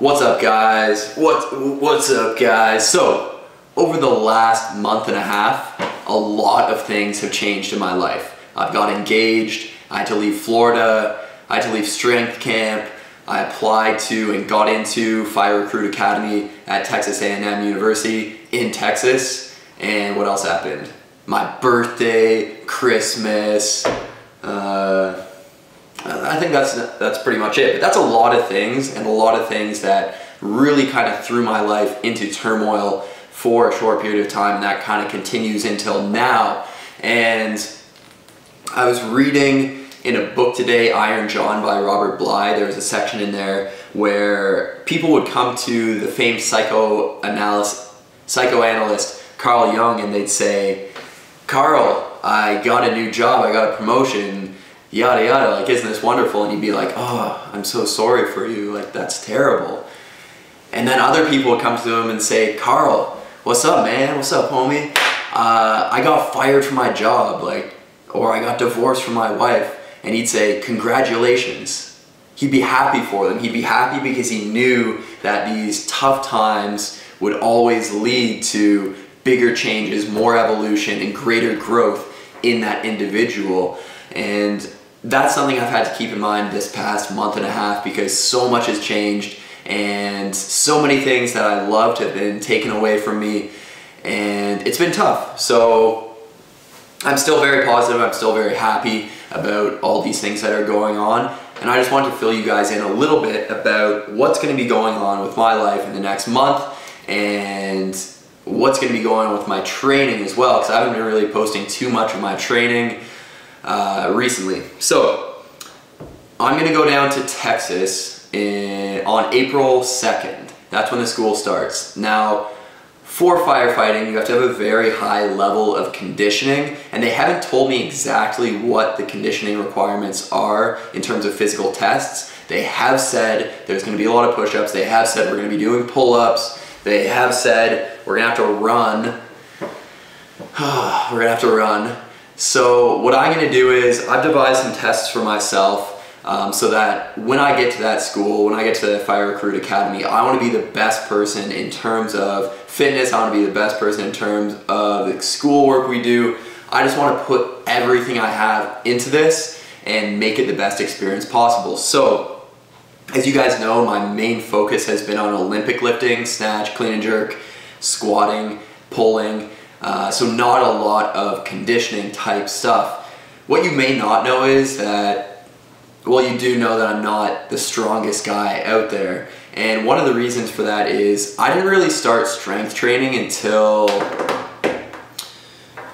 What's up, guys? What's up, guys? So, over the last month and a half, a lot of things have changed in my life. I've got engaged, I had to leave Florida, I had to leave strength camp, I applied to and got into Fire Recruit Academy at Texas A&M University in Texas, and what else happened? My birthday, Christmas, I think that's pretty much it. But that's a lot of things, and a lot of things that really kind of threw my life into turmoil for a short period of time, and that kind of continues until now. And I was reading in a book today, Iron John by Robert Bly. There was a section in there where people would come to the famed psychoanalyst Carl Jung, and they'd say, "Carl, I got a new job, I got a promotion, yada yada, like, isn't this wonderful?" And he'd be like, "Oh, I'm so sorry for you, like, that's terrible." And then other people would come to him and say, "Carl, what's up, man? What's up, homie? I got fired from my job, like, or I got divorced from my wife." And he'd say, "Congratulations." He'd be happy for them. He'd be happy because he knew that these tough times would always lead to bigger changes, more evolution, and greater growth in that individual. And that's something I've had to keep in mind this past month and a half, because so much has changed and so many things that I loved have been taken away from me, and it's been tough. So I'm still very positive, I'm still very happy about all these things that are going on, and I just want to fill you guys in a little bit about what's going to be going on with my life in the next month, and what's going to be going on with my training as well, because I haven't been really posting too much of my training recently. So I'm going to go down to Texas on April 2nd. That's when the school starts. Now, for firefighting, you have to have a very high level of conditioning, and they haven't told me exactly what the conditioning requirements are in terms of physical tests. They have said there's going to be a lot of push-ups. They have said we're going to be doing pull-ups. They have said we're going to have to run. We're going to have to run. So what I'm going to do is I've devised some tests for myself, so that when I get to that school, when I get to the Fire Recruit Academy, I want to be the best person in terms of fitness. I want to be the best person in terms of the schoolwork we do. I just want to put everything I have into this and make it the best experience possible. So, as you guys know, my main focus has been on Olympic lifting, snatch, clean and jerk, squatting, pulling, so not a lot of conditioning type stuff. What you may not know is that, well, you do know that I'm not the strongest guy out there, and one of the reasons for that is I didn't really start strength training until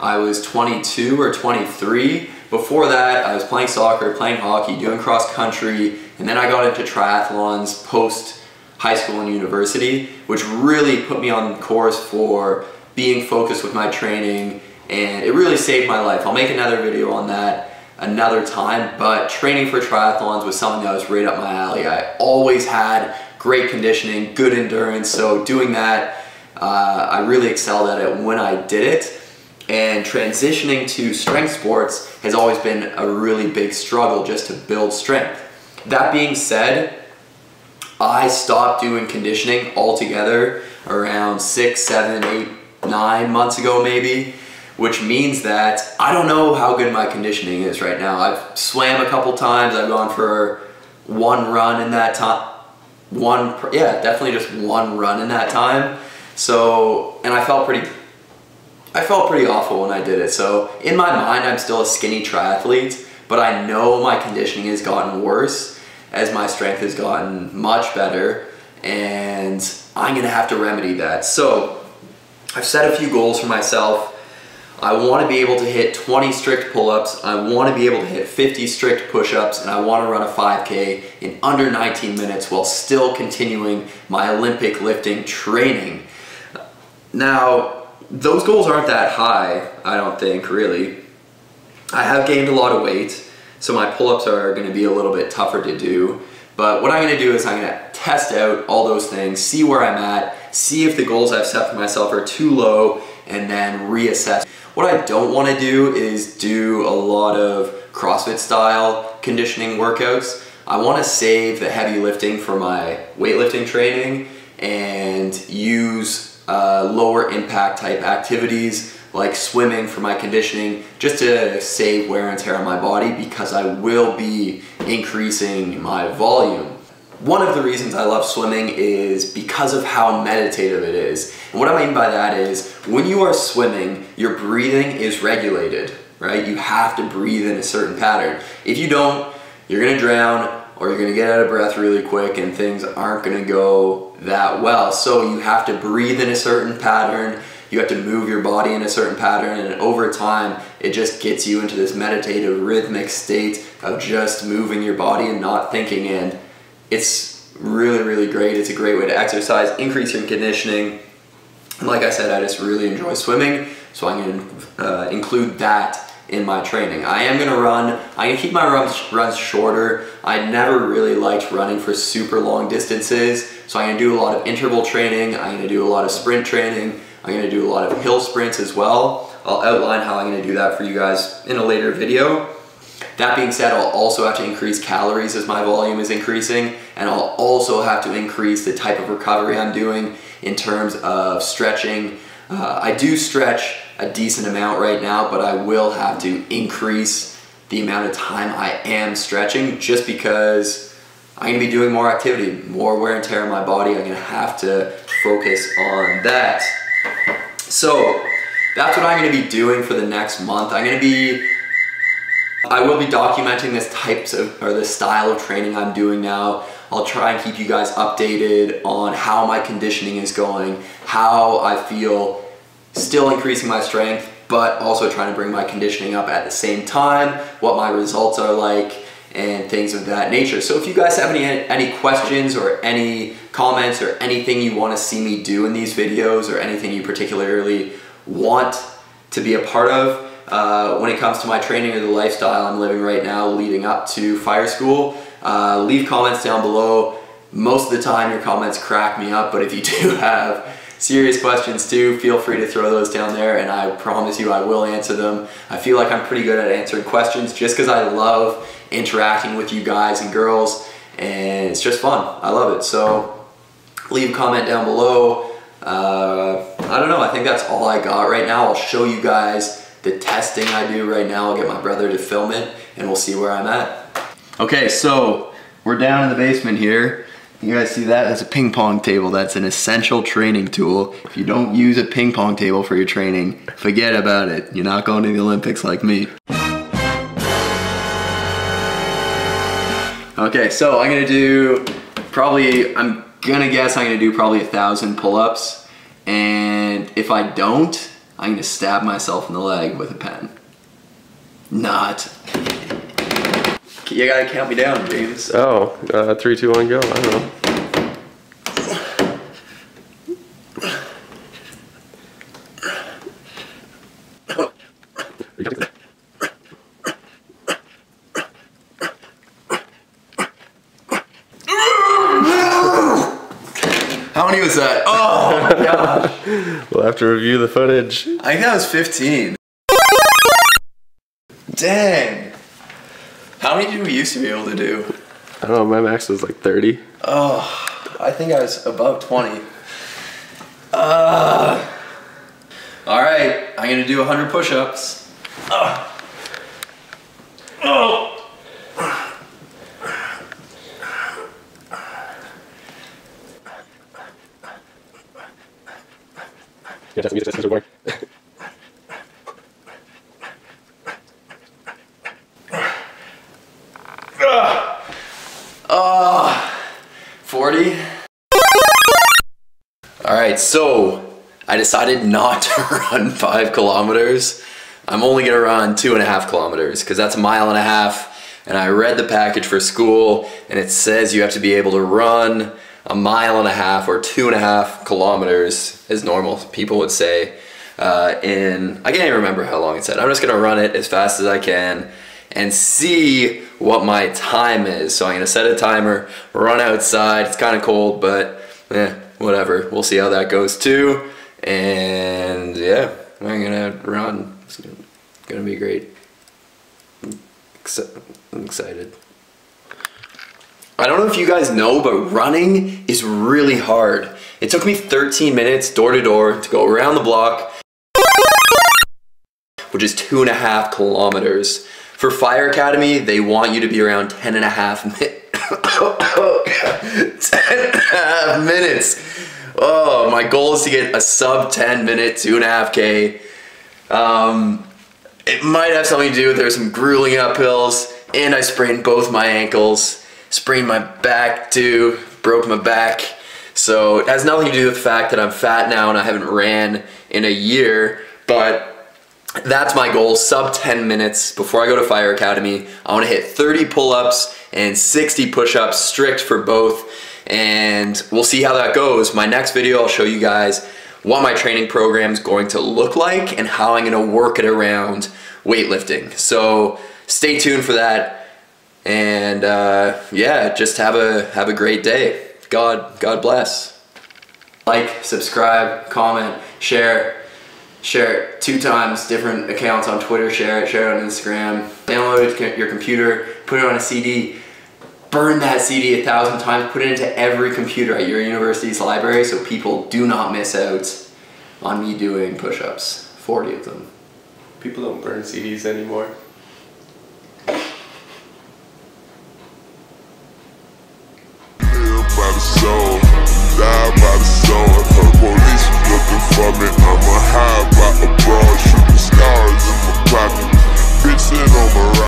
I was 22 or 23. Before that, I was playing soccer, playing hockey, doing cross country, and then I got into triathlons post high school and university, which really put me on course for being focused with my training, and it really saved my life. I'll make another video on that another time, but training for triathlons was something that was right up my alley. I always had great conditioning, good endurance, so doing that, I really excelled at it when I did it. And transitioning to strength sports has always been a really big struggle just to build strength. That being said, I stopped doing conditioning altogether around 6, 7, 8, 9 months ago maybe, which means that I don't know how good my conditioning is right now. I've swam a couple times, I've gone for one run in that time, definitely just one run in that time. So, and I felt pretty awful when I did it. So in my mind, I'm still a skinny triathlete, but I know my conditioning has gotten worse as my strength has gotten much better, and I'm gonna have to remedy that. So I've set a few goals for myself. I want to be able to hit 20 strict pull-ups, I want to be able to hit 50 strict push-ups, and I want to run a 5K in under 19 minutes while still continuing my Olympic lifting training. Now, those goals aren't that high, I don't think, really. I have gained a lot of weight, so my pull-ups are going to be a little bit tougher to do. But what I'm going to do is I'm going to test out all those things, see where I'm at, see if the goals I've set for myself are too low, and then reassess. What I don't want to do is do a lot of CrossFit style conditioning workouts. I want to save the heavy lifting for my weightlifting training and use lower impact type activities like swimming for my conditioning, just to save wear and tear on my body, because I will be increasing my volume. One of the reasons I love swimming is because of how meditative it is. And what I mean by that is, when you are swimming, your breathing is regulated, right? You have to breathe in a certain pattern. If you don't, you're gonna drown, or you're gonna get out of breath really quick and things aren't gonna go that well. So you have to breathe in a certain pattern, you have to move your body in a certain pattern, and over time, it just gets you into this meditative, rhythmic state of just moving your body and not thinking. And it's really, really great. It's a great way to exercise, increase your conditioning. And like I said, I just really enjoy swimming, so I'm gonna include that in my training. I am gonna run. I'm gonna keep my runs shorter. I never really liked running for super long distances, so I'm gonna do a lot of interval training. I'm gonna do a lot of sprint training. I'm gonna do a lot of hill sprints as well. I'll outline how I'm gonna do that for you guys in a later video. That being said, I'll also have to increase calories as my volume is increasing, and I'll also have to increase the type of recovery I'm doing in terms of stretching. I do stretch a decent amount right now, but I will have to increase the amount of time I am stretching, just because I'm gonna be doing more activity, more wear and tear on my body. I'm gonna have to focus on that. So that's what I'm gonna be doing for the next month. I will be documenting the style of training I'm doing now. I'll try and keep you guys updated on how my conditioning is going, how I feel still increasing my strength, but also trying to bring my conditioning up at the same time, what my results are like, and things of that nature. So if you guys have any questions or any comments or anything you want to see me do in these videos, or anything you particularly want to be a part of when it comes to my training or the lifestyle I'm living right now leading up to fire school, leave comments down below. Most of the time your comments crack me up, but if you do have serious questions too, feel free to throw those down there, and I promise you I will answer them. I feel like I'm pretty good at answering questions just because I love interacting with you guys and girls, and it's just fun. I love it. So leave a comment down below. I don't know, I think that's all I got right now. I'll show you guys the testing I do right now. I'll get my brother to film it, and we'll see where I'm at. Okay, so we're down in the basement here. You guys see that? That's a ping pong table. That's an essential training tool. If you don't use a ping pong table for your training, forget about it. You're not going to the Olympics like me. Okay, so I'm gonna do probably 1,000 pull-ups, and if I don't, I'm gonna stab myself in the leg with a pen. Not. You gotta count me down, James. Oh, 3, 2, 1, go. I don't know. How many was that? Oh my gosh. We'll have to review the footage. I think that was 15. Dang. How many did we used to be able to do? I don't know, my max was like 30. Oh, I think I was above 20. Alright, I'm gonna do 100 push-ups. Yeah, that's me. That's so boring. Oh, 40. Alright, so I decided not to run 5 kilometers. I'm only gonna run 2.5 kilometers because that's 1.5 miles. And I read the package for school, and it says you have to be able to run 1.5 miles or 2.5 kilometers, as normal people would say. I can't even remember how long it said. I'm just gonna run it as fast as I can and see what my time is. So I'm gonna set a timer, run outside. It's kind of cold, but whatever. We'll see how that goes too. And yeah, I'm gonna run. It's gonna be great. I'm excited. I don't know if you guys know, but running is really hard. It took me 13 minutes door to door to go around the block, which is 2.5 kilometers. For Fire Academy, they want you to be around 10.5 minutes. Oh, my goal is to get a sub 10 minute 2.5K. It might have something to do with there's some grueling uphills, and I sprained both my ankles, sprained my back too, broke my back. So it has nothing to do with the fact that I'm fat now and I haven't ran in a year, but that's my goal, sub 10 minutes before I go to Fire Academy. I want to hit 30 pull-ups and 60 push-ups, strict for both, and we'll see how that goes. My next video, I'll show you guys what my training program is going to look like and how I'm going to work it around weightlifting. So stay tuned for that, and yeah, just have a great day. God bless. Like, subscribe, comment, share it 2 times, different accounts on Twitter, share it on Instagram, download it to your computer, put it on a CD, burn that CD 1,000 times, put it into every computer at your university's library so people do not miss out on me doing push-ups, 40 of them. People don't burn CDs anymore. By the soul, die by the soul. Her police was looking for me. I'm a high by a broad, shooting stars in my pocket. Bitch, sit on my right.